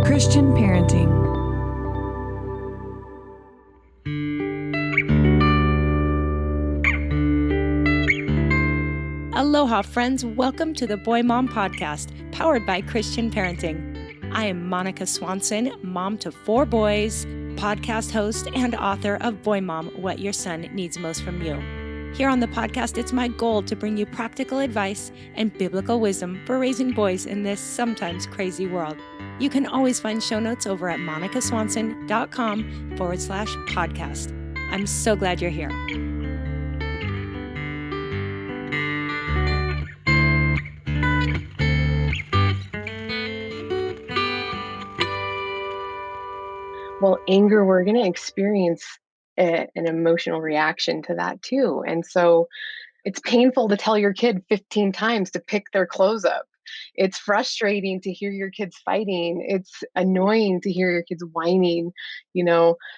Christian parenting. Aloha, friends. Welcome to the Boy Mom Podcast, powered by Christian Parenting. I am Monica Swanson, mom to 4 boys, podcast host, and author of Boy Mom, What Your Son Needs Most from You. Here on the podcast, it's my goal to bring you practical advice and biblical wisdom for raising boys in this sometimes crazy world. You can always find show notes over at monicaswanson.com/podcast. I'm so glad you're here. Well, anger, we're going to experience an emotional reaction to that too. And so it's painful to tell your kid 15 times to pick their clothes up. It's frustrating to hear your kids fighting. It's annoying to hear your kids whining.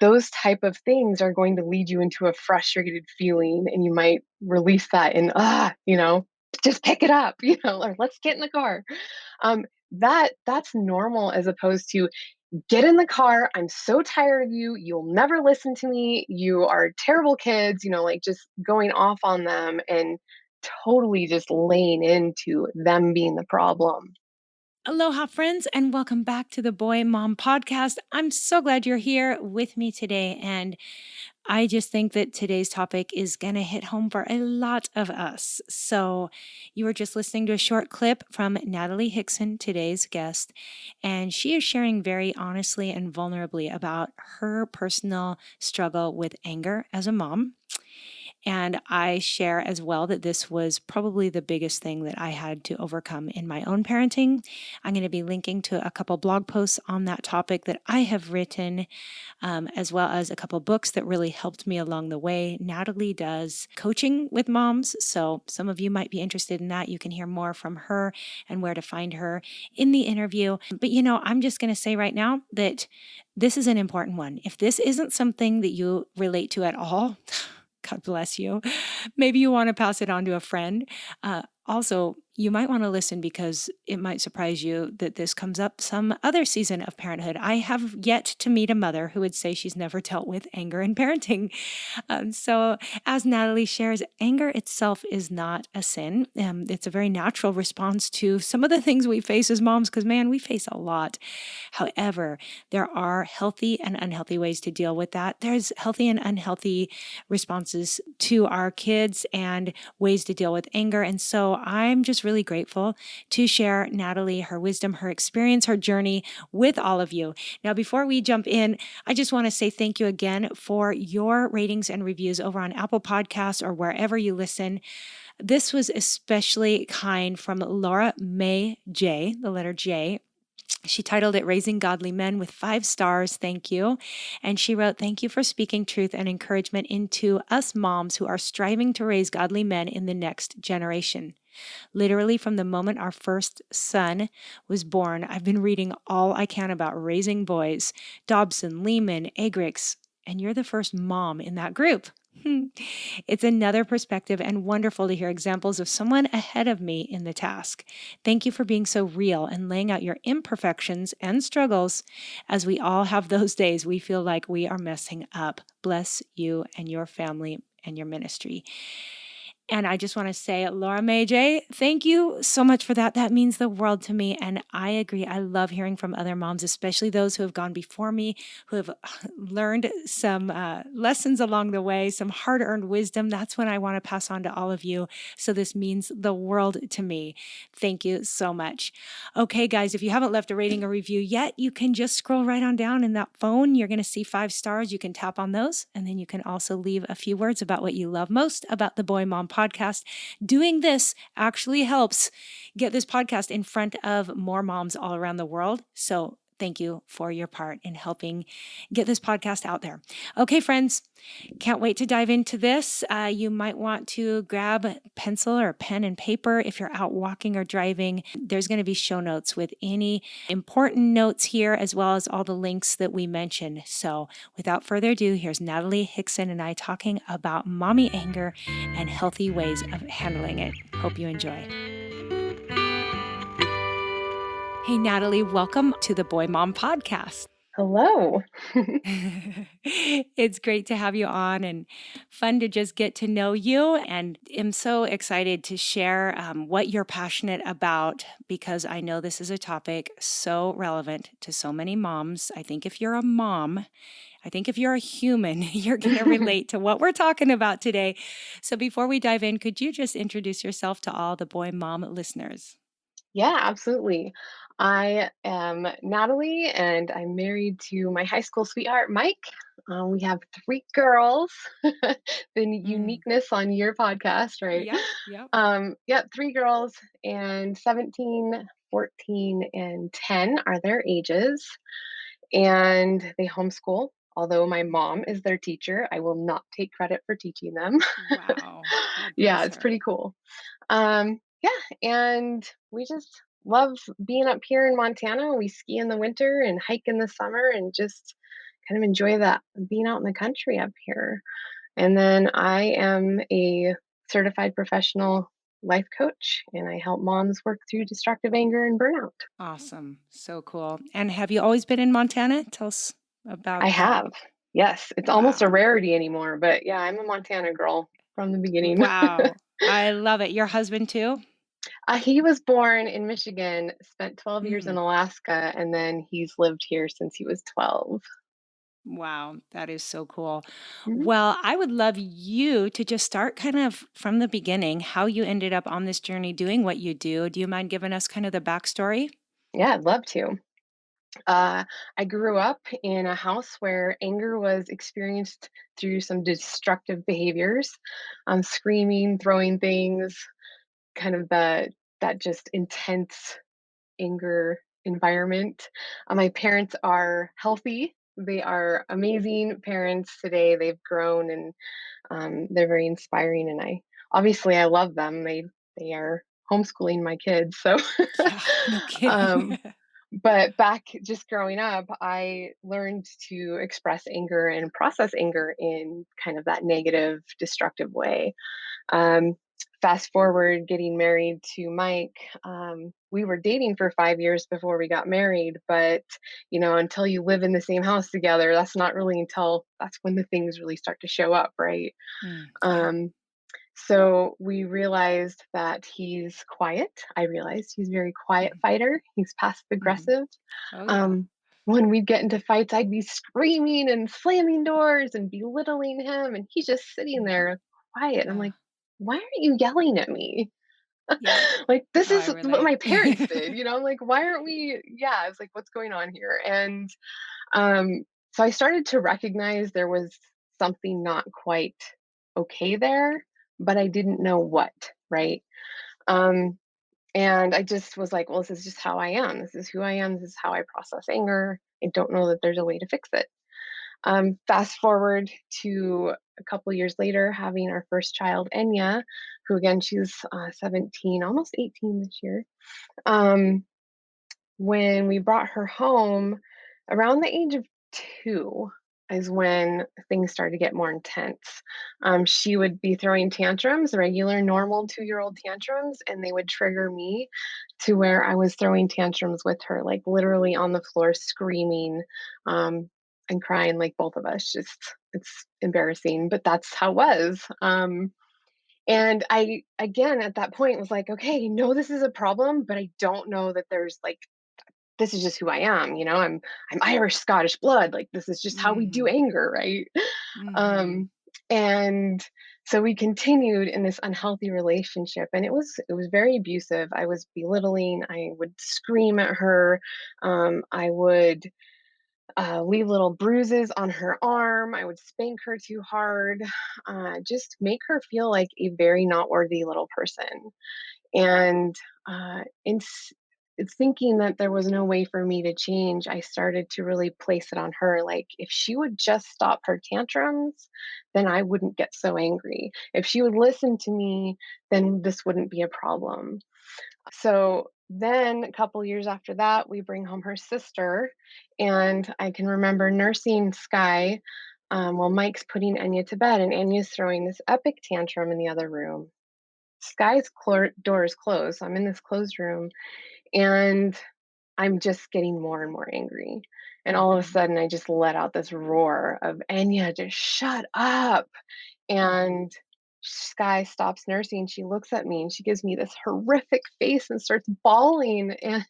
Those type of things are going to lead you into a frustrated feeling, and you might release that in, just pick it up, or let's get in the car. That's normal, as opposed to, get in the car. I'm so tired of you. You'll never listen to me. You are terrible kids, like just going off on them and totally just laying into them being the problem. Aloha, friends, and welcome back to the Boy Mom Podcast. I'm so glad you're here with me today. And I just think that today's topic is going to hit home for a lot of us. So you were just listening to a short clip from Natalie Hixson, today's guest, and she is sharing very honestly and vulnerably about her personal struggle with anger as a mom. And I share as well that this was probably the biggest thing that I had to overcome in my own parenting. I'm going to be linking to a couple blog posts on that topic that I have written, as well as a couple books that really helped me along the way. Natalie does coaching with moms, so some of you might be interested in that. You can hear more from her and where to find her in the interview. But I'm just going to say right now that this is an important one. If this isn't something that you relate to at all, God bless you. Maybe you want to pass it on to a friend. Also, you might want to listen because it might surprise you that this comes up some other season of parenthood. I have yet to meet a mother who would say she's never dealt with anger in parenting. So as Natalie shares, anger itself is not a sin. It's a very natural response to some of the things we face as moms, because man, we face a lot. However, there are healthy and unhealthy ways to deal with that. There's healthy and unhealthy responses to our kids and ways to deal with anger. And so I'm just really grateful to share Natalie, her wisdom, her experience, her journey with all of you. Now, before we jump in, I just want to say thank you again for your ratings and reviews over on Apple Podcasts or wherever you listen. This was especially kind from Laura May J, the letter J. She titled it Raising Godly Men with 5 stars. Thank you. And she wrote, thank you for speaking truth and encouragement into us moms who are striving to raise godly men in the next generation. Literally from the moment our first son was born, I've been reading all I can about raising boys, Dobson, Lehman, Egrix, and you're the first mom in that group. It's another perspective and wonderful to hear examples of someone ahead of me in the task. Thank you for being so real and laying out your imperfections and struggles, as we all have those days we feel like we are messing up. Bless you and your family and your ministry. And I just want to say, Laura May J, thank you so much for that. That means the world to me. And I agree. I love hearing from other moms, especially those who have gone before me, who have learned some lessons along the way, some hard-earned wisdom. That's what I want to pass on to all of you. So this means the world to me. Thank you so much. Okay, guys, if you haven't left a rating or review yet, you can just scroll right on down in that phone. You're going to see 5 stars. You can tap on those. And then you can also leave a few words about what you love most about the Boy Mom Podcast. Doing this actually helps get this podcast in front of more moms all around the world. So thank you for your part in helping get this podcast out there. Okay, friends, can't wait to dive into this. You might want to grab pencil or pen and paper if you're out walking or driving. There's going to be show notes with any important notes here, as well as all the links that we mentioned. So without further ado, here's Natalie Hixson and I talking about mommy anger and healthy ways of handling it. Hope you enjoy. Hey, Natalie, welcome to the Boy Mom Podcast. Hello. It's great to have you on and fun to just get to know you. And I'm so excited to share what you're passionate about because I know this is a topic so relevant to so many moms. I think if you're a mom, I think if you're a human, you're going to relate to what we're talking about today. So before we dive in, could you just introduce yourself to all the Boy Mom listeners? Yeah, absolutely. I am Natalie, and I'm married to my high school sweetheart, Mike. We have three girls. The Mm. uniqueness on your podcast, right? Yep, yep. Yeah, three girls, and 17, 14, and 10 are their ages. And they homeschool. Although my mom is their teacher, I will not take credit for teaching them. Wow. God Yeah, bless it's her. pretty cool. Yeah, and we just love being up here in Montana. We ski in the winter and hike in the summer and just kind of enjoy that being out in the country up here. And then I am a certified professional life coach and I help moms work through destructive anger and burnout. Awesome. So cool. And have you always been in Montana? Tell us about I that. have. Yes, it's almost a Wow. rarity anymore, but yeah, I'm a Montana girl from the beginning. Wow. I love it. Your husband too? He was born in Michigan, spent 12 years in Mm. Alaska, and then he's lived here since he was 12. Wow. That is so cool. Mhm. Well, I would love you to just start kind of from the beginning, how you ended up on this journey doing what you do. Do you mind giving us kind of the backstory? Yeah, I'd love to. Uh, I grew up in a house where anger was experienced through some destructive behaviors, screaming, throwing things, kind of that just intense anger environment. My parents are healthy. They are amazing parents today. They've grown and they're very inspiring. And I love them. They are homeschooling my kids. So, Yeah, no kidding. um, but back just growing up, I learned to express anger and process anger in kind of that negative, destructive way. Um, Fast forward getting married to Mike, we were dating for 5 years before we got married. But, until you live in the same house together, that's when the things really start to show up, right? Mm, yeah. Um, so we realized that he's quiet. I realized he's a very quiet Mhm, fighter. He's passive mhm. aggressive. Oh, yeah. Um, when we'd get into fights, I'd be screaming and slamming doors and belittling him, and he's just sitting Mhm. there quiet. I'm Yeah. like, why aren't you yelling at me? Yep. Like, this Oh, I is what relate. my parents did, I'm like, why aren't we? Yeah, it's like, what's going on here? And um, so I started to recognize there was something not quite okay there, but I didn't know what, right? Um, and I just was like, well, this is just how I am. This is who I am. This is how I process anger. I don't know that there's a way to fix it. Fast forward to a couple years later, having our first child, Enya, who again, she's 17, almost 18 this year. Um, when we brought her home, around the age of 2 is when things started to get more intense. She would be throwing tantrums, regular, normal two-year-old tantrums, and they would trigger me to where I was throwing tantrums with her, like literally on the floor screaming, and crying like both of us. Just it's embarrassing, but that's how it was. And I again at that point was like, okay, no, this is a problem, but I don't know that there's like this is just who I am, I'm Irish Scottish blood, like this is just how we do Mhm. anger, right? Mhm. Um and so we continued in this unhealthy relationship and it was very abusive. I was belittling, I would scream at her, I would leave little bruises on her arm, I would spank her too hard, just make her feel like a very not worthy little person. And in thinking that there was no way for me to change, I started to really place it on her. Like, if she would just stop her tantrums, then I wouldn't get so angry. If she would listen to me, then this wouldn't be a problem. So then, a couple years after that, we bring home her sister. And I can remember nursing Sky while Mike's putting Enya to bed, and Enya's throwing this epic tantrum in the other room. Sky's door is closed. So I'm in this closed room, and I'm just getting more and more angry. And all of a Mhm. sudden, I just let out this roar of, Enya, just shut up. Mhm. And Sky stops nursing. She looks at me and she gives me this horrific face and starts bawling. And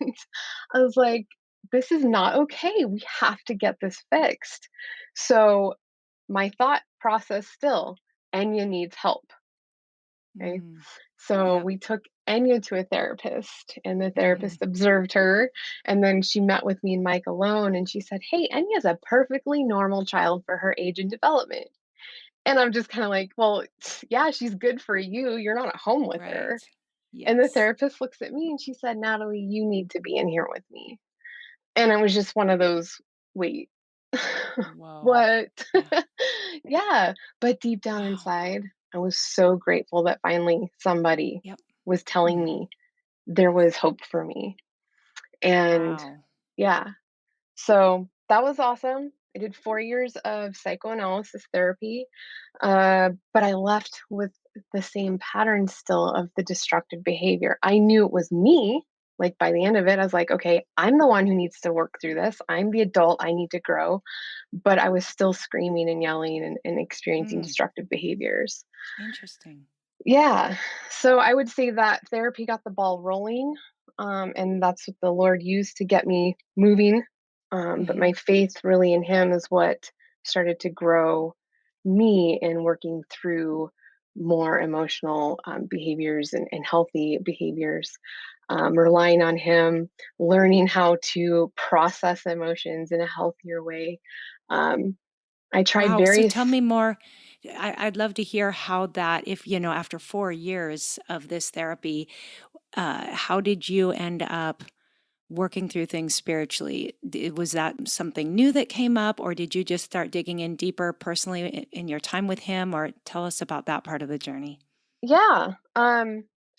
I was like, this is not okay. We have to get this fixed. So, my thought process still, Enya needs help. Okay. Mm. So Yep. we took Enya to a therapist, and the Mhm. therapist observed her. And then she met with me and Mike alone, and she said, Hey, Enya's a perfectly normal child for her age and development. And I'm just kind of like, Well, yeah, she's good for you. You're not at home with her. Right. And the Yes. therapist looks at me and she said, Natalie, you need to be in here with me. And it was just one of those, wait, Whoa. what? Yeah. Yeah. But deep down Wow. inside, I was so grateful that finally somebody Yep. was telling Mhm. me there was hope for me. And Wow. yeah, so that was awesome. I did 4 years of psychoanalysis therapy, but I left with the same pattern still of the destructive behavior. I knew it was me. Like by the end of it, I was like, okay, I'm the one who needs to work through this. I'm the adult. I need to grow. But I was still screaming and yelling and experiencing Mm. destructive behaviors. Interesting. Yeah. So I would say that therapy got the ball rolling. And that's what the Lord used to get me moving. But my Mhm. faith really in Him is what started to grow me in working through more emotional behaviors and healthy behaviors, relying on Him, learning how to process emotions in a healthier way. Um, I tried Wow. So various. tell me more. I'd love to hear how that, if, after 4 years of this therapy, how did you end up working through things spiritually? Was that something new that came up, or did you just start digging in deeper personally in your time with him? Or tell us about that part of the journey. Yeah.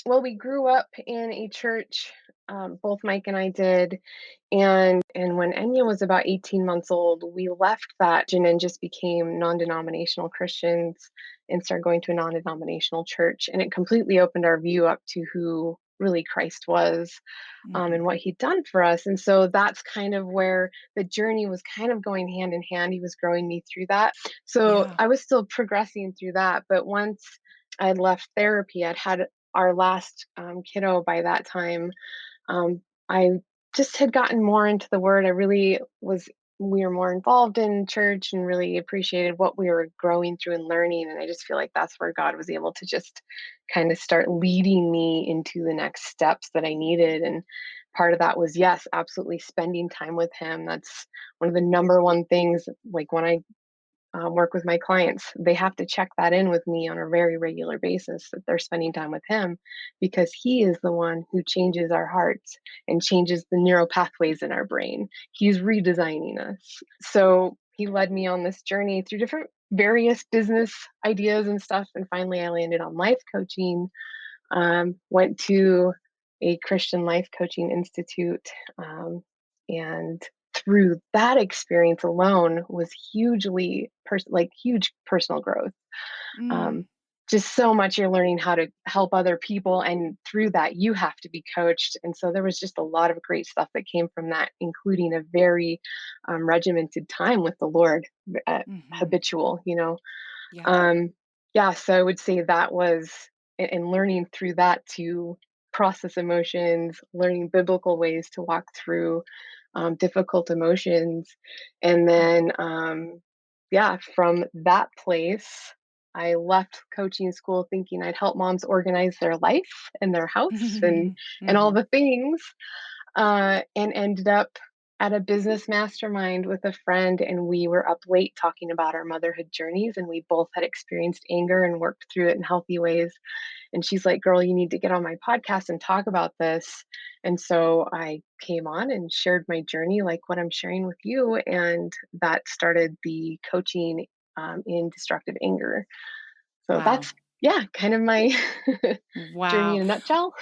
Well, we grew up in a church, both Mike and I did. And when Enya was about 18 months old, we left that and then just became non-denominational Christians and started going to a non-denominational church. And it completely opened our view up to who really Christ was, and Hmm. what he'd done for us. And so that's kind of where the journey was kind of going hand in hand. He was growing me through that. So Yeah. I was still progressing through that. But once I had left therapy, I'd had our last kiddo by that time. I just had gotten more into the word. I really was, we were more involved in church and really appreciated what we were growing through and learning. And I just feel like that's where God was able to just kind of start leading me into the next steps that I needed. And part of that was, yes, absolutely spending time with Him. That's one of the number one things. Like when I work with my clients, they have to check that in with me on a very regular basis that they're spending time with Him, because He is the one who changes our hearts and changes the neural pathways in our brain. He's redesigning us. So He led me on this journey through different various business ideas and stuff. And finally, I landed on life coaching, went to a Christian life coaching institute, and through that experience alone was hugely like huge personal growth. Mm. um, just so much you're learning how to help other people, and through that you have to be coached. And so there was just a lot of great stuff that came from that, including a very regimented time with the Lord, Hmm. habitual, Yeah. um, yeah, so I would say that was, and learning through that to process emotions, learning biblical ways to walk through difficult emotions. And then, yeah, from that place, I left coaching school thinking I'd help moms organize their life and their house and all Hmm. the things, and ended up at a business mastermind with a friend. And we were up late talking about our motherhood journeys, and we both had experienced anger and worked through it in healthy ways. And she's like, girl, you need to get on my podcast and talk about this. And so I came on and shared my journey, like what I'm sharing with you. And that started the coaching in destructive anger. So Wow. that's, yeah, kind of my journey Wow. in a nutshell.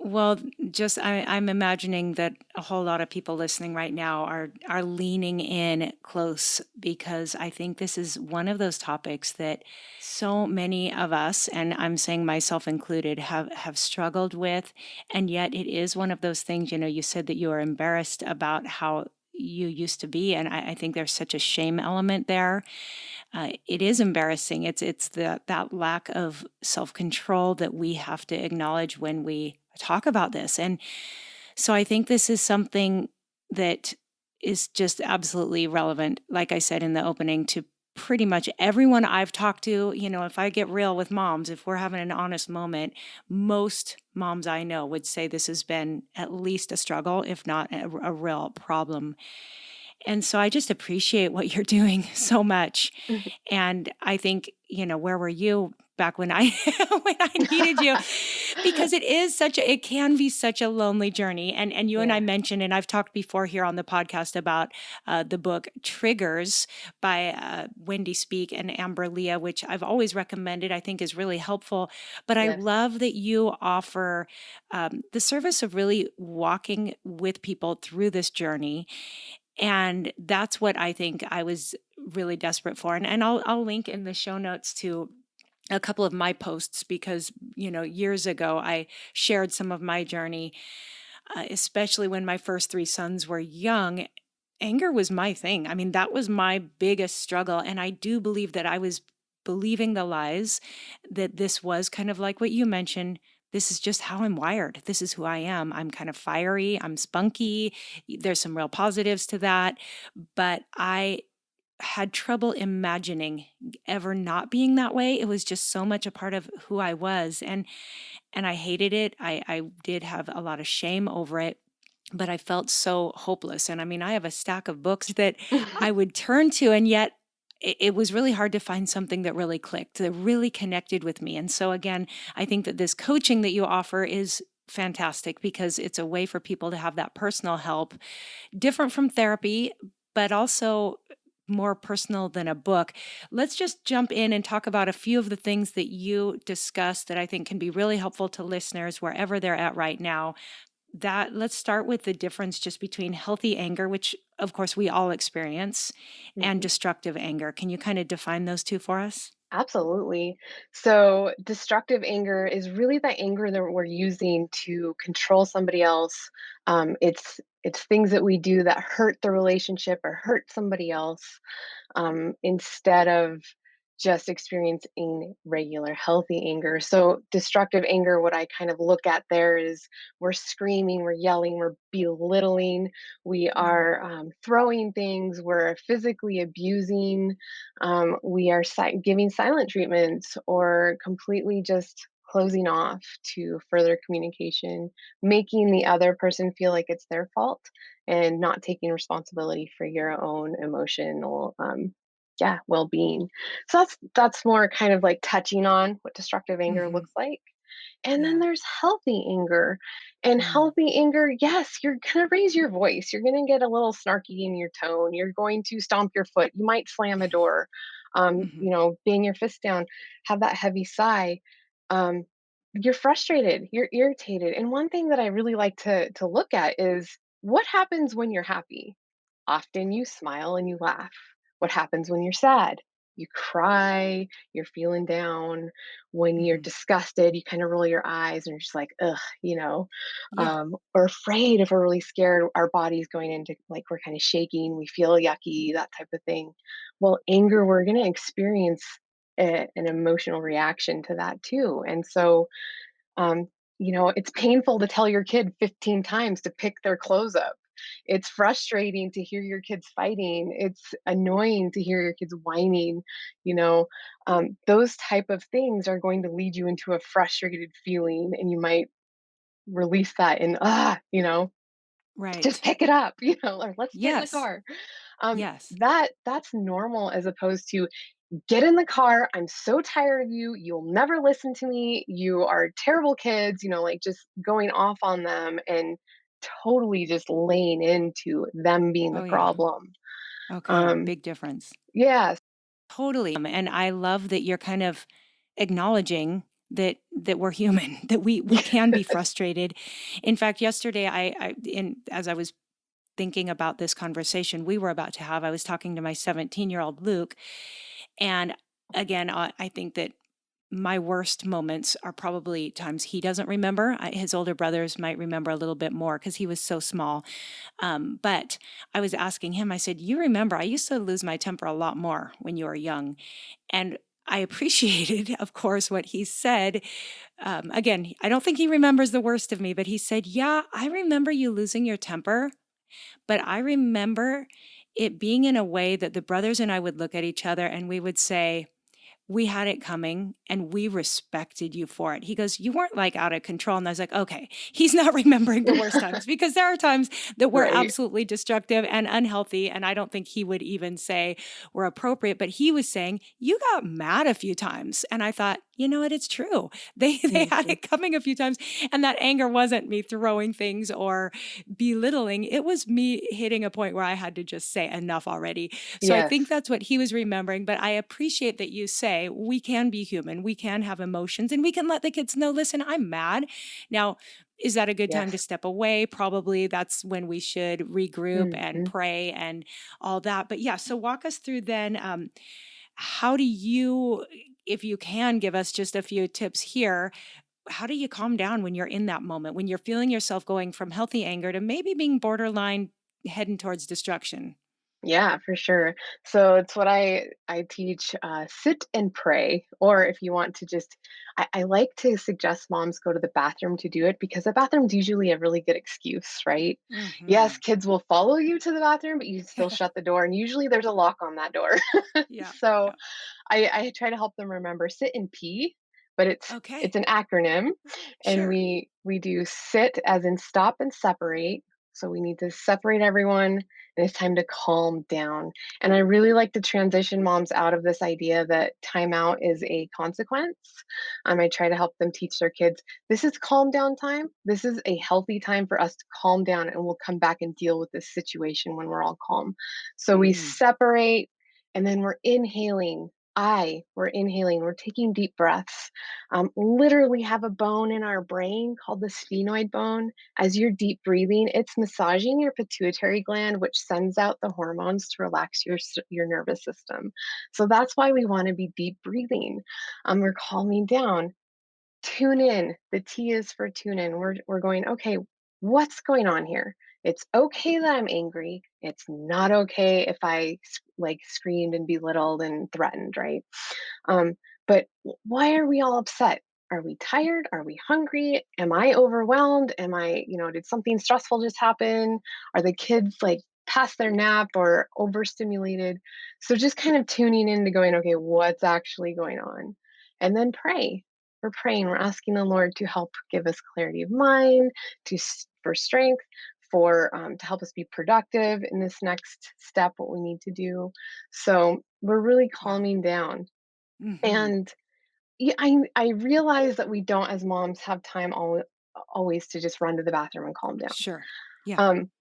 Well, just I'm imagining that a whole lot of people listening right now are leaning in close because I think this is one of those topics that so many of us, and I'm saying myself included, have struggled with, and yet it is one of those things. You said that you are embarrassed about how you used to be, and I think there's such a shame element there. It is embarrassing. It's that lack of self control that we have to acknowledge when we talk about this. And so I think this is something that is just absolutely relevant, like I said in the opening, to pretty much everyone I've talked to. If I get real with moms, if we're having an honest moment, most moms I know would say this has been at least a struggle, if not a real problem. And so I just appreciate what you're doing so much. And I think, where were you back when I when I needed you? Because it can be such a lonely journey. And you and I Yeah. mentioned, and I've talked before here on the podcast about the book Triggers by Wendy Speak and Amber Leah, which I've always recommended, I think is really helpful. But I Yes. love that you offer the service of really walking with people through this journey, and that's what I think I was really desperate for. And I'll link in the show notes to a couple of my posts because, years ago I shared some of my journey, especially when my first three sons were young. Anger was my thing. I mean, that was my biggest struggle. And I do believe that I was believing the lies that this was kind of like what you mentioned. This is just how I'm wired. This is who I am. I'm kind of fiery. I'm spunky. There's some real positives to that. But I had trouble imagining ever not being that way. It was just so much a part of who I was. And I hated it. I did have a lot of shame over it, but I felt so hopeless. And I mean, I have a stack of books that I would turn to, and yet it was really hard to find something that really clicked, that really connected with me. And so, again, I think that this coaching that you offer is fantastic because it's a way for people to have that personal help, different from therapy, but also more personal than a book. Let's just jump in and talk about a few of the things that you discussed that I think can be really helpful to listeners wherever they're at right now. That Let's start with the difference just between healthy anger, which of course we all experience, and Mhm. destructive anger. Can you kind of define those two for us? Absolutely. So, destructive anger is really the anger that we're using to control somebody else. It's things that we do that hurt the relationship or hurt somebody else, instead of just experiencing regular healthy anger. So, destructive anger, what I kind of look at there is we're screaming, we're yelling, we're belittling, we Mm, are throwing things, we're physically abusing, we are giving silent treatments or completely just closing off to further communication, making the other person feel like it's their fault and not taking responsibility for your own emotional yeah, well-being. So that's more kind of like touching on what destructive anger mhm. looks like. And then Yeah. there's healthy anger. And Mm, healthy anger, yes, you're going to raise your voice. You're going to get a little snarky in your tone. You're going to stomp your foot. You might slam a door, mhm. bang your fist down, have that heavy sigh. Um, you're frustrated, you're irritated. And one thing that I really like to look at is what happens when you're happy? Often you smile and you laugh. What happens when you're sad? You cry, you're feeling down. When you're Mhm. disgusted, you kind of roll your eyes and you're just like, ugh, Yeah. or afraid. If we're really scared, our body's going into like we're kind of shaking, we feel yucky, that type of thing. Well, anger, we're going to experience an emotional reaction to that too. And so, um, it's painful to tell your kid 15 times to pick their clothes up. It's frustrating to hear your kids fighting. It's annoying to hear your kids whining. Those type of things are going to lead you into a frustrated feeling, and you might release that in just Right. pick it up, or let's get in the Yes. car. Um, Yes. that's normal as opposed to get in the car. I'm so tired of you. You'll never listen to me. You are terrible kids, like just going off on them and totally just laying into them being the Oh, yeah. problem. Okay. Um, Big difference. yeah. Totally. And I love that you're kind of acknowledging that we're human, that we can be frustrated. In fact, yesterday, as I was thinking about this conversation we were about to have, I was talking to my 17-year-old Luke, and again, I think that my worst moments are probably times he doesn't remember. His older brothers might remember a little bit more because he was so small. But I was asking him, I said, "You remember, I used to lose my temper a lot more when you were young." And I appreciated, of course, what he said. Again, I don't think he remembers the worst of me, but he said, "Yeah, I remember you losing your temper, but I remember it being in a way that the brothers and I would look at each other and we would say, we had it coming and we respected you for it." He goes, "You weren't like out of control." And I was like, okay, he's not remembering the worst times because there are times that we're Right. absolutely destructive and unhealthy. And I don't think he would even say we're appropriate, but he was saying, you got mad a few times. And I thought, you know what? It's true. They had Mhm. it coming a few times. And that anger wasn't me throwing things or belittling. It was me hitting a point where I had to just say enough already. So I Yes. think that's what he was remembering. But I appreciate that you say we can be human, we can have emotions, and we can let the kids know, listen, I'm mad. Now, is that a good time to Yes. step away? Probably that's when we should regroup and Mhm. pray and all that. But yeah, so walk us through then. How do you, if you can give us just a few tips here, how do you calm down when you're in that moment, when you're feeling yourself going from healthy anger to maybe being borderline heading towards destruction? Yeah, for sure. So it's what I teach, sit and pray, or if you want to just, I like to suggest moms go to the bathroom to do it because the bathroom's usually a really good excuse, right? Yes, Hmm. kids will follow you to the bathroom, but you still shut the door, and usually there's a lock on that door. Yeah. So Yeah. I try to help them remember sit and pee, but it's Okay. an acronym, and Sure. we do sit as in stop and separate. So we need to separate everyone, and it's time to calm down. And I really like to transition moms out of this idea that timeout is a consequence. I try to help them teach their kids this is calm down time. This is a healthy time for us to calm down, and we'll come back and deal with this situation when we're all calm. So we Mm. separate, and then we're inhaling, we're taking deep breaths. Literally have a bone in our brain called the sphenoid bone. As you're deep breathing, it's massaging your pituitary gland, which sends out the hormones to relax your nervous system. So that's why we want to be deep breathing. We're calming down. Tune in. The T is for tune in. We're going, okay, what's going on here? It's okay that I'm angry. It's not okay if like screamed and belittled and threatened, right? Um, but why are we all upset? Are we tired? Are we hungry? Am I overwhelmed? Did something stressful just happen? Are the kids like past their nap or overstimulated? So just kind of tuning in to going, okay, what's actually going on? And then pray. We're praying. We're asking the Lord to help give us clarity of mind, for strength, for to help us be productive in this next step. What we need to do. So we're really Wow. calming down. Hmm. And yeah, I realize that we don't as moms have time always to just run to the bathroom and calm down. Sure. Yeah. Um,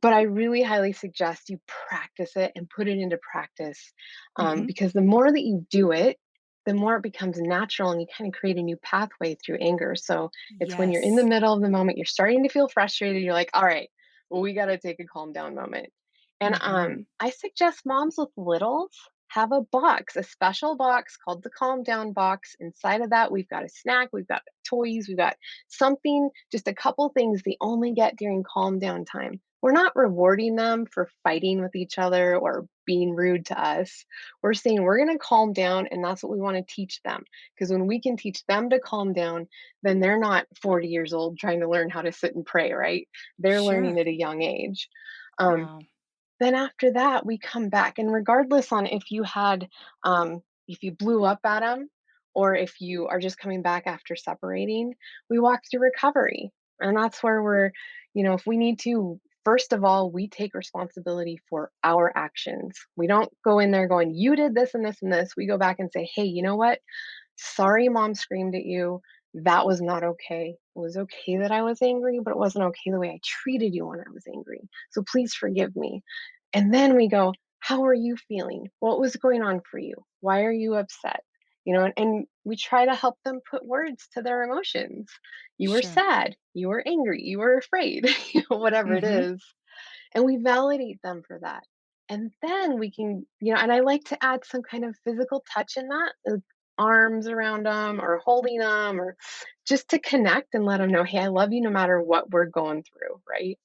but I really highly suggest you practice it and put it into practice, Hmm. because the more that you do it, the more it becomes natural and you kind of create a new pathway through anger. So it's when you're in the Yes. middle of the moment, you're starting to feel frustrated, you're like, all right, well, we got to take a calm down moment. And Hmm. I suggest moms with littles have a box, a special box called the calm down box. Inside of that, we've got a snack, we've got toys, we've got something, just a couple things they only get during calm down time. We're not rewarding them for fighting with each other or being rude to us. We're saying we're going to calm down, and that's what we want to teach them. Because when we can teach them to calm down, then they're not 40 years old trying to learn how to sit and pray, right? They're learning Sure. at a young age. Um, Wow. then after that, we come back, and regardless on if you blew up at them or if you are just coming back after separating, we walk through recovery. And that's where if we need to, first of all, we take responsibility for our actions. We don't go in there going, you did this and this and this. We go back and say, hey, you know what? Sorry, mom screamed at you. That was not okay. It was okay that I was angry, but it wasn't okay the way I treated you when I was angry. So please forgive me. And then we go, how are you feeling? What was going on for you? Why are you upset? and we try to help them put words to their emotions. You were Sure. sad, you were angry, you were afraid, whatever it Mhm. is. And we validate them for that. And then we can, and I like to add some kind of physical touch in that, arms around them or holding them or just to connect and let them know, hey, I love you no matter what we're going through, right?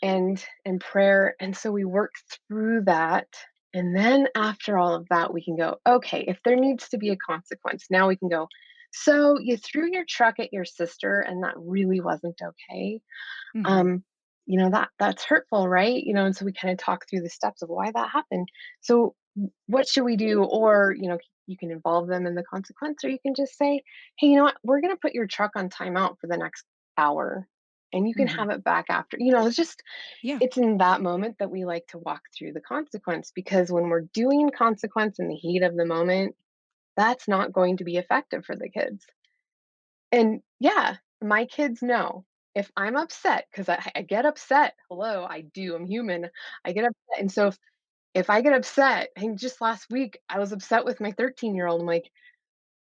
And prayer. And so we work through that. And then after all of that, we can go, okay, if there needs to be a consequence, now we can go, so you threw your truck at your sister and that really wasn't okay. Mhm. um that's hurtful, right? And so we kind of talk through the steps of why that happened. So what should we do? Or you can involve them in the consequence, or you can just say, hey, you know what, we're going to put your truck on timeout for the next hour and you can Mhm. have it back after. It's just, Yeah. it's in that moment that we like to walk through the consequence, because when we're doing consequence in the heat of the moment, that's not going to be effective for the kids. And yeah, my kids know if I'm upset, because I get upset. Hello, I do. I'm human. I get upset. And so if I get upset, and just last week, I was upset with my 13-year-old. I'm like,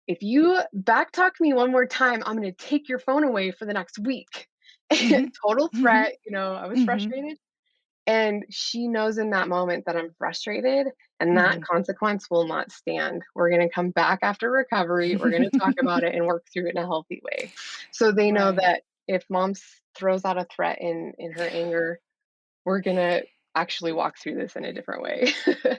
if you backtalk me one more time, I'm going to take your phone away for the next week. Mhm. Total Mhm. threat. I was Mhm. frustrated. And she knows in that moment that I'm frustrated, and that Mhm. consequence will not stand. We're going to come back after recovery. We're going to talk about it and work through it in a healthy way. So they know Right. that if throws out a threat in her anger, we're going to actually walk through this in a different way.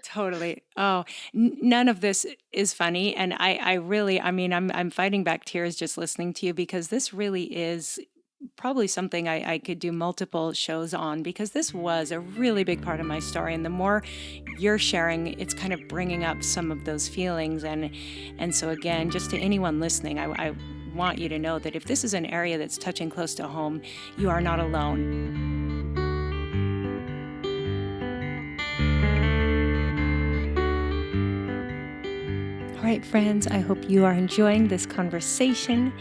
Totally. Oh, none of this is funny, and I really, I mean, I'm fighting back tears just listening to you because this really is probably something I could do multiple shows on because this was a really big part of my story, and the more you're sharing, it's kind of bringing up some of those feelings, and so again, just to anyone listening, I want you to know that if this is an area that's touching close to home, you are not alone. All right, friends, I hope you are enjoying this conversation.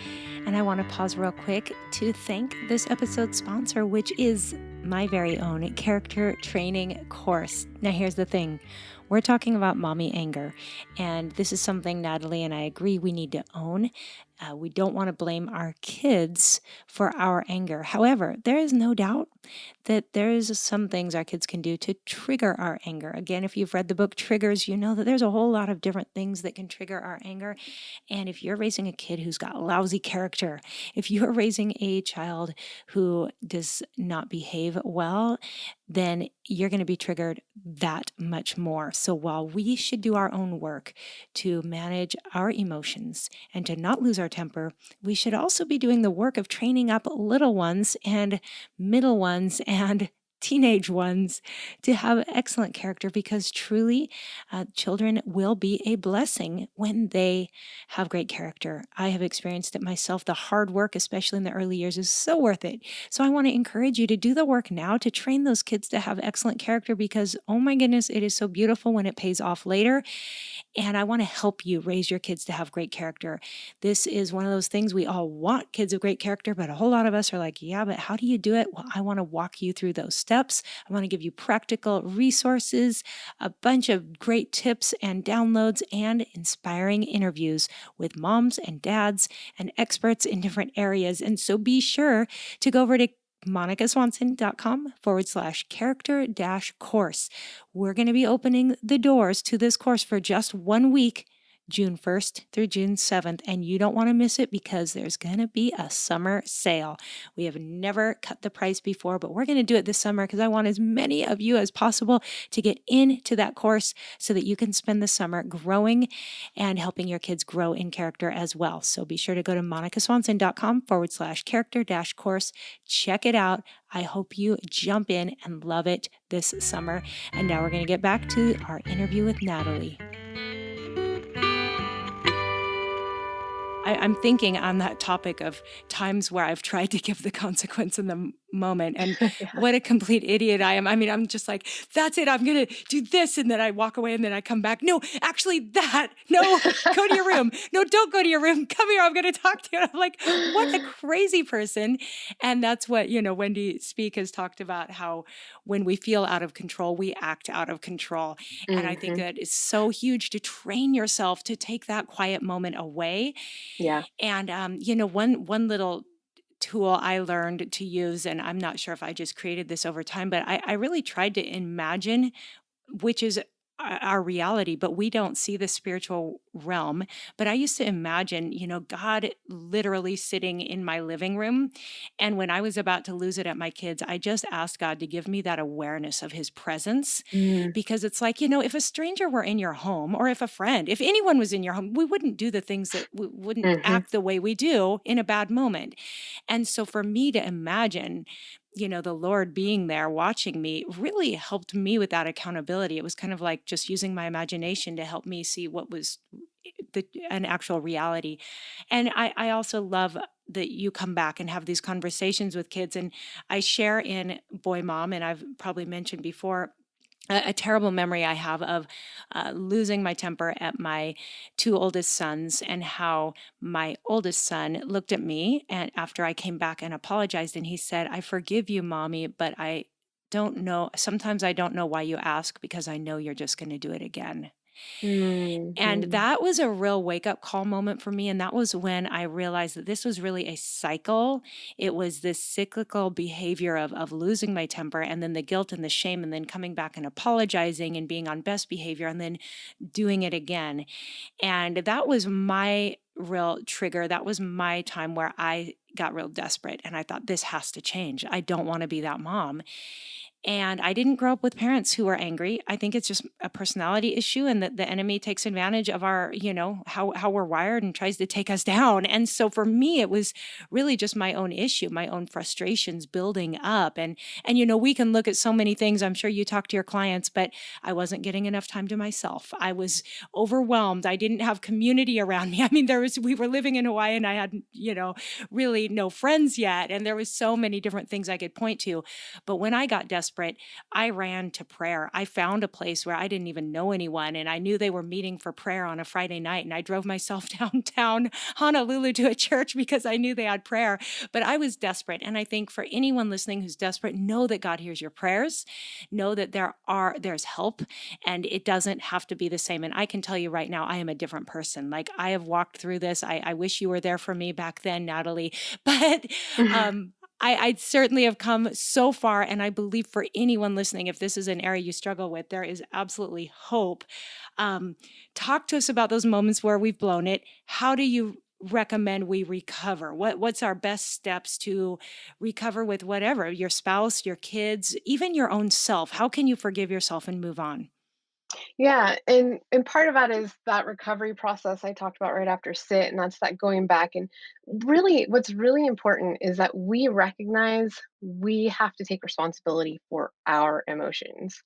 And I want to pause real quick to thank this episode's sponsor, which is my very own character training course. Now, here's the thing, we're talking about mommy anger, and this is something Natalie and I agree we need to own. We don't want to blame our kids for our anger. However, there is no doubt that there's some things our kids can do to trigger our anger. Again, if you've read the book Triggers, you know that there's a whole lot of different things that can trigger our anger. And if you're raising a kid who's got lousy character, if you're raising a child who does not behave well, then you're going to be triggered that much more. So while we should do our own work to manage our emotions and to not lose our temper, we should also be doing the work of training up little ones and middle ones and teenage ones to have excellent character because truly children will be a blessing when they have great character. I have experienced it myself. The hard work, especially in the early years, is so worth it. So I want to encourage you to do the work now to train those kids to have excellent character because, oh my goodness, it is so beautiful when it pays off later. And I want to help you raise your kids to have great character. This is one of those things we all want kids of great character, but a whole lot of us are like, yeah, but how do you do it? Well, I want to walk you through those steps. I want to give you practical resources, a bunch of great tips and downloads, and inspiring interviews with moms and dads and experts in different areas. And so be sure to go over to monicaswanson.com/character course. We're going to be opening the doors to this course for just 1 week, June 1st through June 7th, and you don't want to miss it because there's going to be a summer sale. We have never cut the price before, but we're going to do it this summer because I want as many of you as possible to get into that course so that you can spend the summer growing and helping your kids grow in character as well. So be sure to go to monicaswanson.com/character course. Check it out. I hope you jump in and love it this summer. And now we're going to get back to our interview with Natalie. I'm thinking on that topic of times where I've tried to give the consequence and moment. And Yeah. what a complete idiot I am. I mean, I'm just like, that's it. I'm going to do this. And then I walk away and then I come back. No, actually, that. No, go to your room. No, don't go to your room. Come here. I'm going to talk to you. And I'm like, what a crazy person. And that's what, Wendy Speak has talked about, how when we feel out of control, we act out of control. And I think Mhm. that is so huge to train yourself to take that quiet moment away. Yeah. And one little tool I learned to use, and I'm not sure if I just created this over time, but I really tried to imagine, which is our reality, but we don't see the spiritual realm. But I used to imagine, God literally sitting in my living room. And when I was about to lose it at my kids, I just asked God to give me that awareness of his presence. Mm. Because it's like, if a stranger were in your home, or if a friend, if anyone was in your home, we wouldn't do the things that we wouldn't Mhm. act the way we do in a bad moment. And so for me to imagine, the Lord being there watching me really helped me with that accountability. It was kind of like just using my imagination to help me see what was an actual reality. And I also love that you come back and have these conversations with kids. And I share in Boy Mom, and I've probably mentioned before, a terrible memory I have of losing my temper at my two oldest sons, and how my oldest son looked at me and after I came back and apologized, and he said, "I forgive you, mommy, but I don't know. Sometimes I don't know why you ask, because I know you're just going to do it again." And Mhm. that was a real wake up call moment for me. And that was when I realized that this was really a cycle. It was this cyclical behavior of losing my temper, and then the guilt and the shame, and then coming back and apologizing and being on best behavior, and then doing it again. And that was my real trigger. That was my time where I got real desperate and I thought, this has to change. I don't want to be that mom. And I didn't grow up with parents who were angry. I think it's just a personality issue, and that the enemy takes advantage of our, how we're wired, and tries to take us down. And so for me, it was really just my own issue, my own frustrations building up. And we can look at so many things. I'm sure you talk to your clients, but I wasn't getting enough time to myself. I was overwhelmed. I didn't have community around me. I mean, we were living in Hawaii, and I had, really no friends yet. And there was so many different things I could point to. But when I got desperate, I ran to prayer. I found a place where I didn't even know anyone, and I knew they were meeting for prayer on a Friday night. And I drove myself downtown Honolulu to a church because I knew they had prayer. But I was desperate. And I think for anyone listening who's desperate, know that God hears your prayers. Know that there's help, and it doesn't have to be the same. And I can tell you right now, I am a different person. Like, I have walked through this. I wish you were there for me back then, Natalie. But um, I certainly have come so far. And I believe for anyone listening, if this is an area you struggle with, there is absolutely hope. Um, Talk to us about those moments where we've blown it. How do you recommend we recover? What's our best steps to recover with whatever, your spouse, your kids, even your own self? How can you forgive yourself and move on? Yeah, and part of that is that recovery process I talked about right after sit, and that's that going back. And really, what's really important is that we recognize we have to take responsibility for our emotions,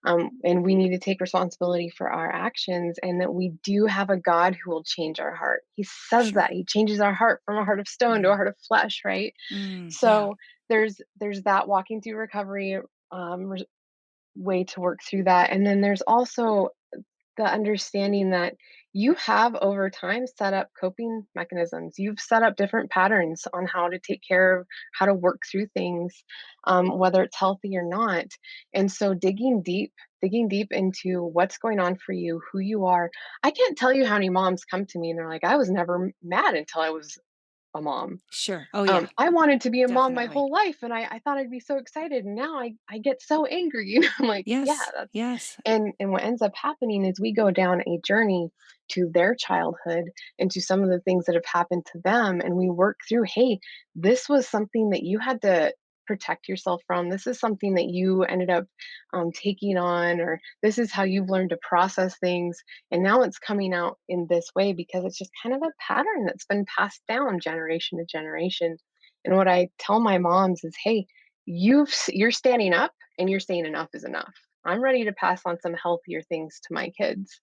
and we need to take responsibility for our actions, and that we do have a God who will change our heart. He says that Sure. He changes our heart from a heart of stone to a Mm, heart of flesh, right? yeah, So there's that walking through recovery. Way to work through that. And then there's also the understanding that you have over time set up coping mechanisms. You've set up different patterns on how to take care of, how to work through things, whether it's healthy or not. And so digging deep into what's going on for you, who you are. I can't tell you how many moms come to me and they're like, I was never mad until I was a mom. sure. Oh, yeah, I wanted to be a mom my definitely. whole life, and I thought I'd be so excited, and now I get so angry. I'm like, yeah, Yes, that's yes. and what ends up happening is we go down a journey to their childhood and to some of the things that have happened to them, and we work through, hey, this was something that you had to protect yourself from. This is something that you ended up taking on, or this is how you've learned to process things. And now it's coming out in this way because it's just kind of a pattern that's been passed down generation to generation. And what I tell my moms is, hey, you're standing up and you're saying enough is enough. I'm ready to pass on some healthier things to my kids.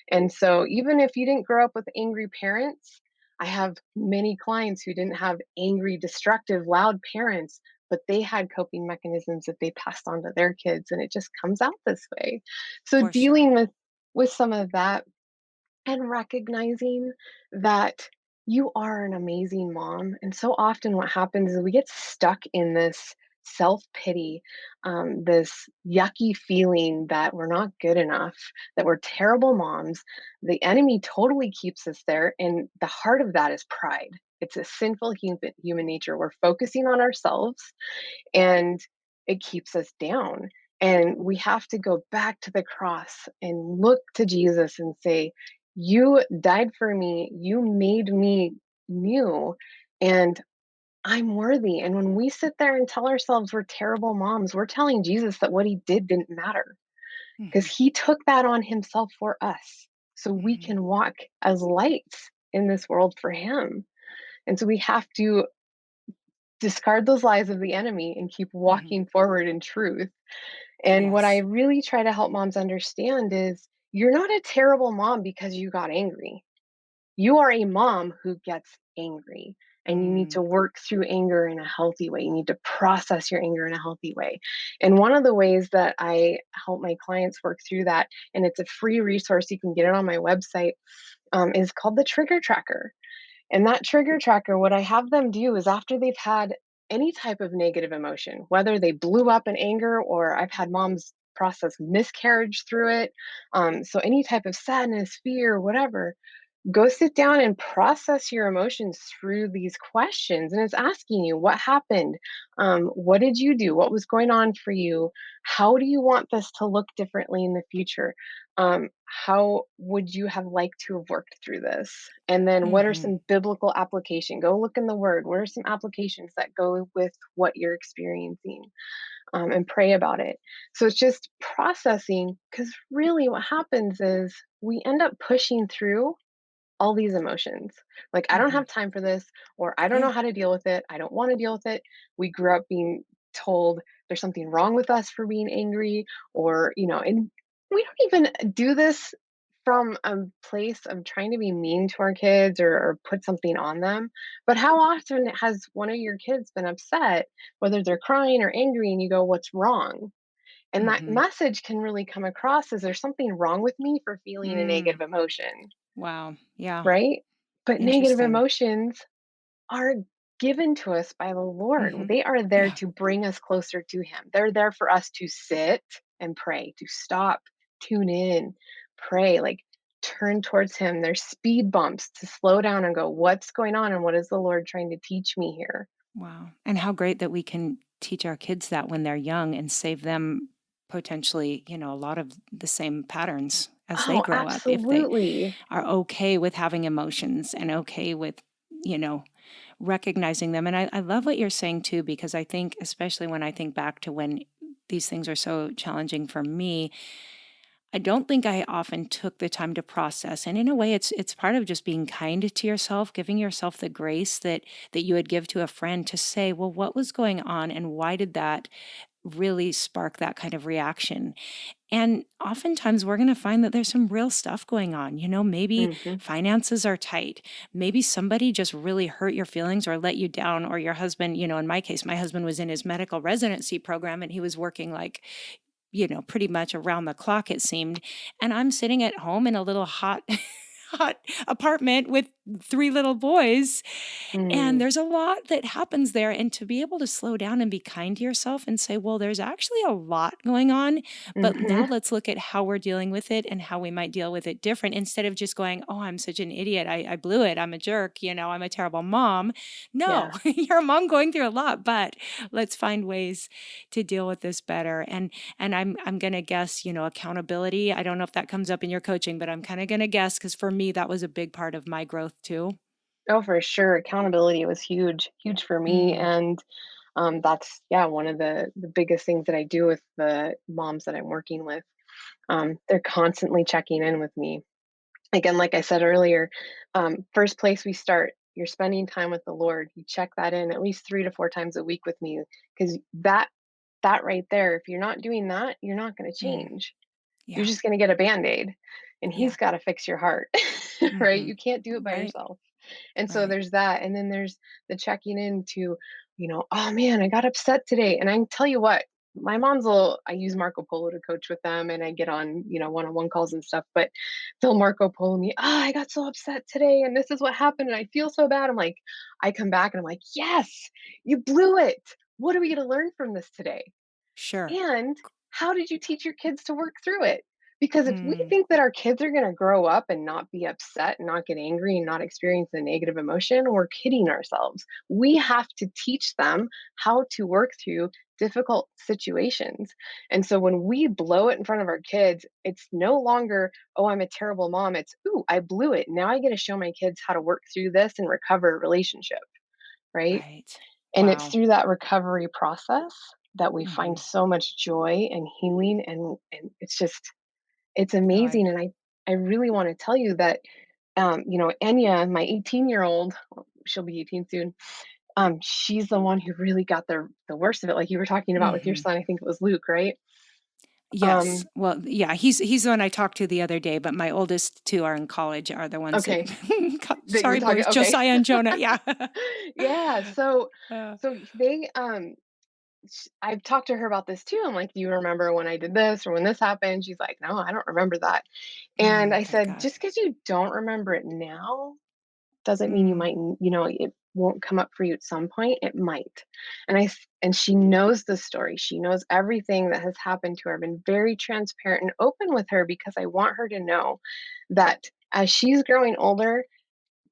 And so, even if you didn't grow up with angry parents, I have many clients who didn't have angry, destructive, loud parents, but they had coping mechanisms that they passed on to their kids, and it just comes out this way. So For sure. dealing with some of that and recognizing that you are an amazing mom. And so often, what happens is we get stuck in this self pity, this yucky feeling that we're not good enough, that we're terrible moms. The enemy totally keeps us there. And the heart of that is pride. It's a sinful human nature. We're focusing on ourselves and it keeps us down. And we have to go back to the cross and look to Jesus and say, you died for me, you made me new, and I'm worthy. And when we sit there and tell ourselves we're terrible moms, we're telling Jesus that what he did didn't matter because Hmm. he took that on himself for us so we Hmm. can walk as lights in this world for him. And so we have to discard those lies of the enemy and keep Hmm. walking forward in truth. And what I Yes. really try to help moms understand is you're not a terrible mom because you got angry. You are a mom who gets angry, and you need to Mm. work through anger in a healthy way. You need to process your anger in a healthy way. And one of the ways that I help my clients work through that, and it's a free resource, you can get it on my website, is called the Trigger Tracker. And that trigger tracker, what I have them do is after they've had any type of negative emotion, whether they blew up in anger or I've had moms process miscarriage through it. So any type of sadness, fear, whatever, go sit down and process your emotions through these questions. And it's asking you what happened, what did you do, what was going on for you, how do you want this to look differently in the future, how would you have liked to have worked through this, and then what are Hmm. some biblical application, go look in the word, what are some applications that go with what you're experiencing, and pray about it. So it's just processing, because really what happens is we end up pushing through all these emotions. Like, I don't Hmm. have time for this, or I don't know Yeah. how to deal with it. I don't want to deal with it. We grew up being told there's something wrong with us for being angry, and we don't even do this from a place of trying to be mean to our kids or put something on them. But how often has one of your kids been upset, whether they're crying or angry, and you go, what's wrong? And that Hmm. message can really come across as there's something wrong with me for feeling a Mm. negative emotion. Wow. Yeah. Right? But negative Interesting. emotions are given to us by the Lord. Hmm. They are there Yeah. to bring us closer to Him. They're there for us to sit and pray, to stop, tune in, pray, like turn towards Him. There's speed bumps to slow down and go, what's going on? And what is the Lord trying to teach me here? Wow. And how great that we can teach our kids that when they're young and save them potentially, a lot of the same patterns as they Oh, grow up if they absolutely. are okay with having emotions and okay with, you know, recognizing them. And I love what you're saying too, because I think, especially when I think back to when these things are so challenging for me, I don't think I often took the time to process. And in a way, it's part of just being kind to yourself, giving yourself the grace that you would give to a friend to say, well, what was going on and why did that really spark that kind of reaction? And oftentimes we're going to find that there's some real stuff going on. Maybe Hmm. finances are tight. Maybe somebody just really hurt your feelings or let you down, or your husband, in my case, my husband was in his medical residency program and he was working like, pretty much around the clock, it seemed. And I'm sitting at home in a little hot, hot apartment with three little boys, and Mm. there's a lot that happens there. And to be able to slow down and be kind to yourself and say, well, there's actually a lot going on, but now Hmm. let's look at how we're dealing with it and how we might deal with it different instead of just going, oh, I'm such an idiot. I blew it. I'm a jerk. I'm a terrible mom. No, Yeah. you're a mom going through a lot, but let's find ways to deal with this better. And I'm gonna guess, accountability. I don't know if that comes up in your coaching, but I'm kind of gonna guess because for me, that was a big part of my growth too. Oh, for sure. Accountability was huge, huge for me. Mm. And that's, yeah, one of the biggest things that I do with the moms that I'm working with. They're constantly checking in with me. Again, like I said earlier, first place we start, you're spending time with the Lord. You check that in at least 3 to 4 times a week with me, because that right there, if you're not doing that, you're not going to Mm. change. You're Yeah. just going to get a band-aid, and Yeah. He's got to fix your heart. Right? Hmm. You can't do it by Right. yourself. And so Right. there's that. And then there's the checking into, oh man, I got upset today. And I can tell you what, I use Marco Polo to coach with them and I get on, one-on-one calls and stuff, but they'll Marco Polo me, I got so upset today and this is what happened and I feel so bad. I come back and I'm like, yes, you blew it. What are we going to learn from this today? Sure. And how did you teach your kids to work through it? Because if we Mm, think that our kids are going to grow up and not be upset and not get angry and not experience a negative emotion, we're kidding ourselves. We have to teach them how to work through difficult situations. And so when we blow it in front of our kids, it's no longer, oh, I'm a terrible mom. It's, ooh, I blew it. Now I get to show my kids how to work through this and recover a relationship, right? right. And it's Wow. through that recovery process that we find Hmm. so much joy and healing, and it's Oh, amazing. And I really want to tell you that Enya, my 18-year-old, she'll be 18 soon. She's the one who really got the worst of it, like you were talking about with your hmm. son. I think it was Luke, right? Yes. Um, Well, yeah, he's the one I talked to the other day, but my oldest two are in college, are the ones that okay, that you were sorry, talking. boys, Okay, Josiah and Jonah. Yeah. yeah. So Uh, so they I've talked to her about this too. I'm like, do you remember when I did this or when this happened? She's like, no, I don't remember that. And I okay, said, God. just because you don't remember it now doesn't mean you Mm, might, it won't come up for you at some point. It might. And she knows the story. She knows everything that has happened to her. I've been very transparent and open with her because I want her to know that as she's growing older,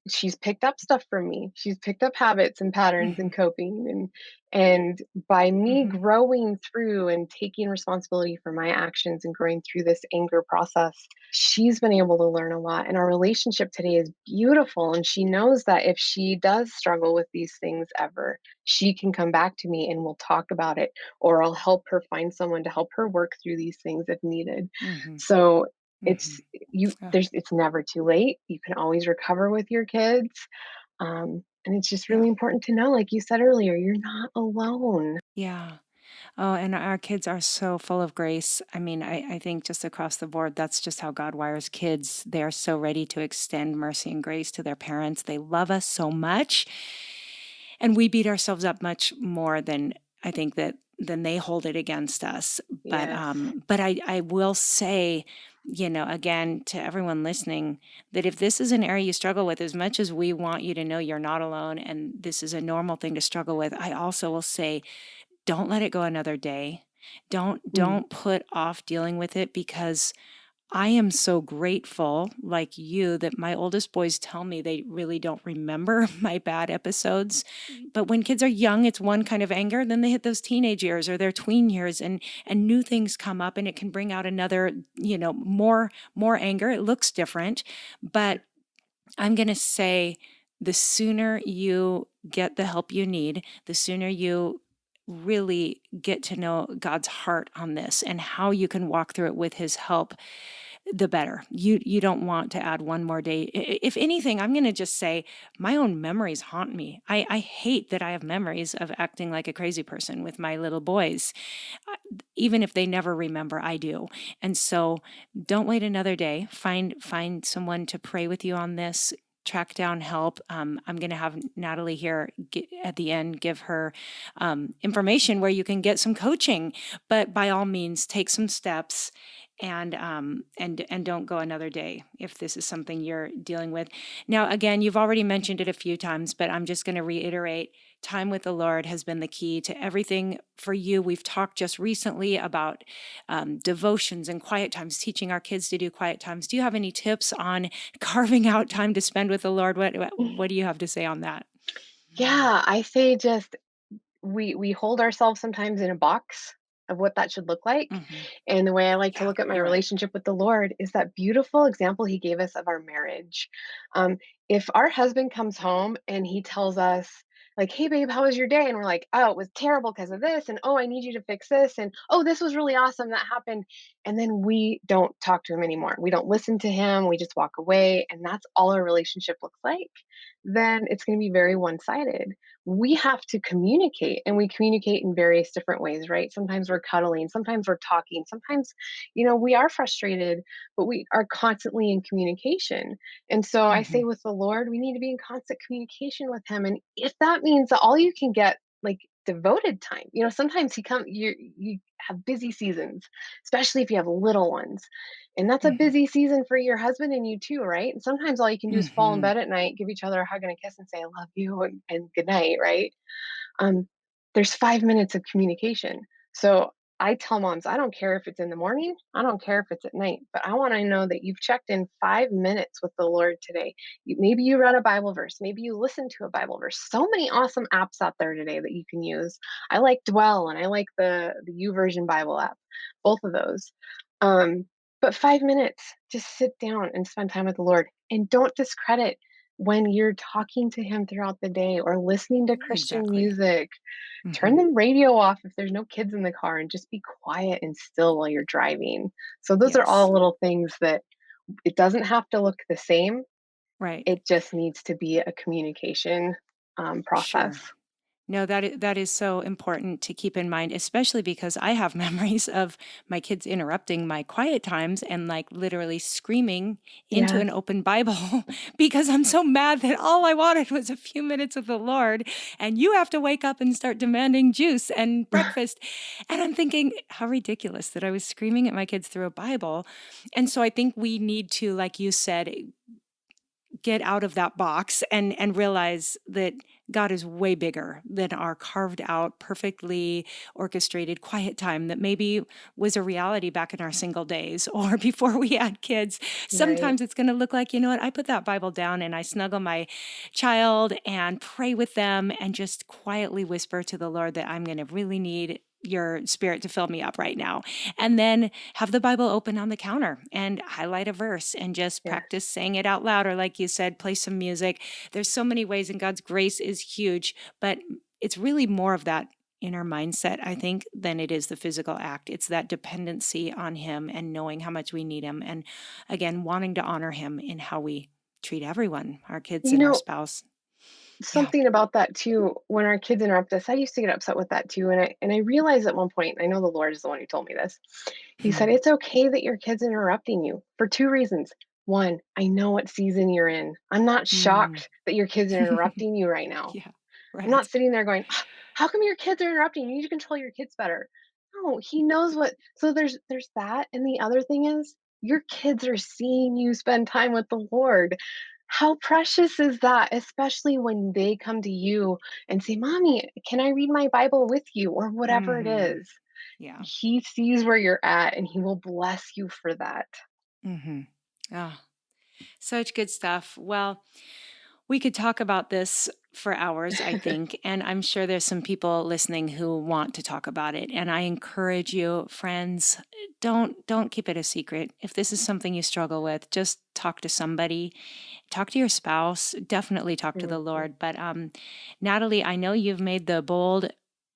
she's picked up stuff from me. She's picked up habits and patterns and mhm, coping, and by me mhm, growing through and taking responsibility for my actions and going through this anger process, she's been able to learn a lot, and our relationship today is beautiful, and she knows that if she does struggle with these things ever, she can come back to me and we'll talk about it, or I'll help her find someone to help her work through these things if needed. mhm, So it's mhm. Oh, it's never too late. You can always recover with your kids. And it's just yeah, really important to know, like you said earlier, you're not alone. yeah. Oh, and our kids are so full of grace. I mean, I think just across the board, that's just how God wires kids. They are so ready to extend mercy and grace to their parents. They love us so much. And we beat ourselves up much more than I think that than they hold it against us. Yes. But I will say, again to everyone listening, that if this is an area you struggle with, as much as we want you to know you're not alone and this is a normal thing to struggle with, I also will say don't let it go another day. Mm. Don't put off dealing with it because I am so grateful, like you, that my oldest boys tell me they really don't remember my bad episodes. But when kids are young, it's one kind of anger. Then they hit those teenage years or their tween years, and new things come up, and it can bring out another, more anger. It looks different, but I'm going to say the sooner you get the help you need, the sooner you really get to know God's heart on this and how you can walk through it with his help, the better. You don't want to add one more day. If anything, I'm going to just say my own memories haunt me. I hate that I have memories of acting like a crazy person with my little boys. Even if they never remember, I do. And so don't wait another day. Find someone to pray with you on this. Track down help. I'm going to have Natalie here at the end give her information where you can get some coaching. But by all means, take some steps and don't go another day if this is something you're dealing with. Now, again, you've already mentioned it a few times, but I'm just going to reiterate time with the Lord has been the key to everything for you. We've talked just recently about devotions and quiet times, teaching our kids to do quiet times. Do you have any tips on carving out time to spend with the Lord? What do you have to say on that? Yeah, I say just we hold ourselves sometimes in a box of what that should look like. Hmm. And the way I like to Yeah, look at my you're right. relationship with the Lord is that beautiful example he gave us of our marriage. Um, if our husband comes home and he tells us, like, hey, babe, how was your day? And we're like, oh, it was terrible because of this. And oh, I need you to fix this. And oh, this was really awesome that happened. And then we don't talk to him anymore. We don't listen to him. We just walk away. And that's all our relationship looks like. Then it's going to be very one sided. We have to communicate, and we communicate in various different ways, right? Sometimes we're cuddling, sometimes we're talking, sometimes we are frustrated, but we are constantly in communication. And so I say Hmm. with the Lord, we need to be in constant communication with him, and if that means that all you can get like devoted time. Sometimes you have busy seasons, especially if you have little ones. And that's a Mhm. busy season for your husband and you too, right? And sometimes all you can do is fall in Mhm. bed at night, give each other a hug and a kiss and say, I love you and good night, right? um, there's 5 minutes of communication. So I tell moms, I don't care if it's in the morning, I don't care if it's at night, but I want to know that you've checked in 5 minutes with the Lord today. Maybe you read a Bible verse, maybe you listened to a Bible verse. So many awesome apps out there today that you can use. I like Dwell and I like the YouVersion Bible app, both of those. Um, but 5 minutes, just sit down and spend time with the Lord, and don't discredit when you're talking to him throughout the day or listening to Christian Exactly. music. Turn Mhm. the radio off if there's no kids in the car and just be quiet and still while you're driving. So those are Yes. all little things that it doesn't have to look the same. Right. It just needs to be a communication process. Sure. No, that is so important to keep in mind, especially because I have memories of my kids interrupting my quiet times and like literally screaming into Yes. an open Bible because I'm so mad that all I wanted was a few minutes with the Lord and you have to wake up and start demanding juice and breakfast. And I'm thinking how ridiculous that I was screaming at my kids through a Bible. And so I think we need to, like you said, get out of that box and realize that God is way bigger than our carved out, perfectly orchestrated quiet time that maybe was a reality back in our single days or before we had kids. Right. Sometimes it's going to look like, you know what, I put that Bible down and I snuggle my child and pray with them and just quietly whisper to the Lord that I'm going to really need your spirit to fill me up right now. And then have the Bible open on the counter and highlight a verse and just Yeah. practice saying it out loud. Or, like you said, play some music. There's so many ways, and God's grace is huge, but it's really more of that inner mindset, I think, than it is the physical act. It's that dependency on Him and knowing how much we need Him. And again, wanting to honor Him in how we treat everyone, our kids You and our know, spouse. Yeah. something about that too, when our kids interrupt us, I used to get upset with that too. And I realized at one point, I know the Lord is the one who told me this. He said, it's okay that your kid's interrupting you for two reasons. One, I know what season you're in. I'm not Mm. shocked that your kids are interrupting you right now. Yeah. I'm Right. not sitting there going, "Ah, how come your kids are interrupting? You need to control your kids better." No, he knows what. So there's that. And the other thing is your kids are seeing you spend time with the Lord. How precious is that, especially when they come to you and say, Mommy, can I read my Bible with you? Or whatever it Hmm. is. Yeah. He sees where you're at and he will bless you for that. Hmm. Ah, such good stuff. Well, we could talk about this for hours, I think, and I'm sure there's some people listening who want to talk about it. And I encourage you, friends, don't keep it a secret. If this is something you struggle with, just talk to somebody. Talk to your spouse. Definitely talk to the Mhm. Lord. But Natalie, I know you've made the bold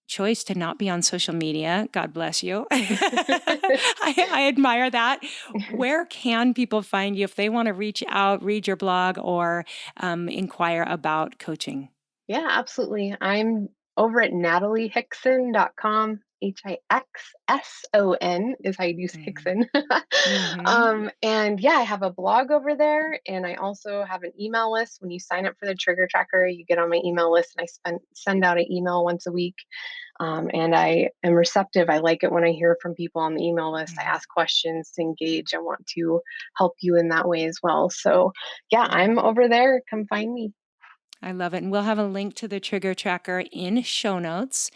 choice to not be on social media. God bless you. I admire that. Where can people find you if they want to reach out, read your blog, or inquire about coaching? Yeah, absolutely. I'm over at nataliehixson.com. Hixson is how you use Mm-hmm. Hickson. Mm-hmm. And yeah, I have a blog over there, and I also have an email list. When you sign up for the Trigger Tracker, you get on my email list, and send out an email once a week. And I am receptive. I like it when I hear from people on the email list. I Mm-hmm. ask questions to engage. I want to help you in that way as well. So yeah, Yeah. I'm over there. Come find me. I love it. And we'll have a link to the Trigger Tracker in show notes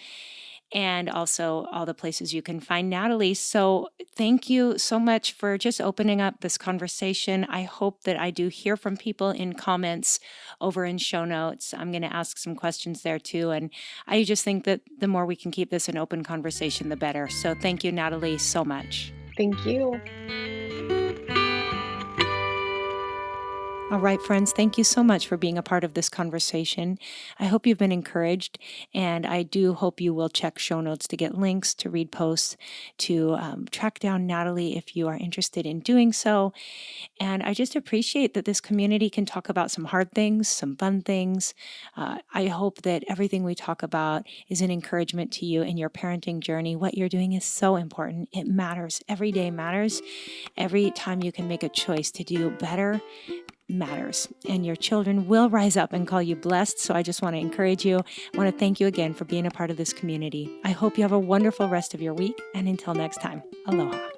and also all the places you can find Natalie. So thank you so much for just opening up this conversation. I hope that I do hear from people in comments over in show notes. I'm going to ask some questions there too. And I just think that the more we can keep this an open conversation, the better. So thank you, Natalie, so much. Thank you. All right, friends, thank you so much for being a part of this conversation. I hope you've been encouraged, and I do hope you will check show notes to get links, to read posts, to track down Natalie if you are interested in doing so. And I just appreciate that this community can talk about some hard things, some fun things. I hope that everything we talk about is an encouragement to you in your parenting journey. What you're doing is so important. It matters. Every day matters. Every time you can make a choice to do better, matters, and your children will rise up and call you blessed. So I just want to encourage you. I want to thank you again for being a part of this community. I hope you have a wonderful rest of your week. And until next time, aloha.